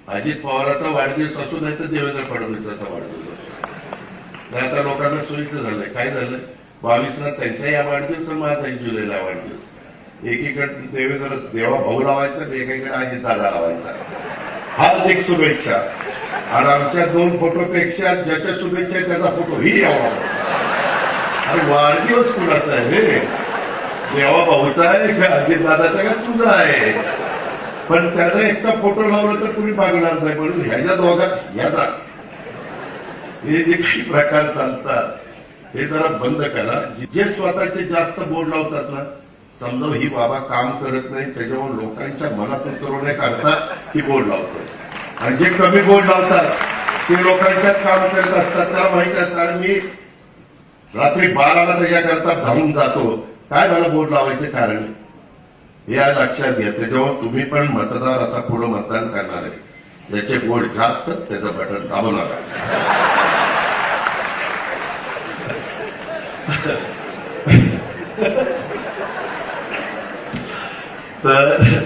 अजित पवारांचा वाढदिवस असू नाही तर देवेंद्र फडणवीसांचा वाढदिवस असू नाही. आता लोकांना सोयीचं झालंय. काय झालं, 22ला त्यांचा या वाढदिवस, माझा जुलैला वाढदिवस. एकीकडे देवेंद्र देवा भाऊ लावायचा, एकीकडे अजित दादा लावायचा. हार्दिक शुभेच्छा. आणि आमच्या 2 फोटोपेक्षा ज्याच्या शुभेच्छा आहे त्याचा फोटो ही यावा. आणि वाढदिवस कुणाचा आहे रे? देवा भाऊचा आहे का अजित दादाचा का तुझा आहे? पण त्याचा एकटा फोटो लावला तर कुणी मागणार नाही. म्हणून ह्याच्या दोघात याचा हे जे काही प्रकार चालतात हे जरा बंद करा. जे स्वतःचे जास्त बोर्ड लावतात ना, समजा ही बाबा काम करत नाही त्याच्यावर लोकांच्या मनात उतरवण्याकरता ही बोर्ड लावतो. आणि जे कमी बोर्ड लावतात ते लोकांच्यात काम करत असतात. त्याला माहिती असतात मी रात्री 12ला त्याच्याकरता धावून जातो. काय मला बोर्ड लावायचे कारण हे आज लक्षात घ्या. त्याच्यावर तुम्ही पण मतदार आता पुढे मतदान करणार आहे. ज्याचे बोर्ड जास्त त्याचं बटन दाबू नका. तर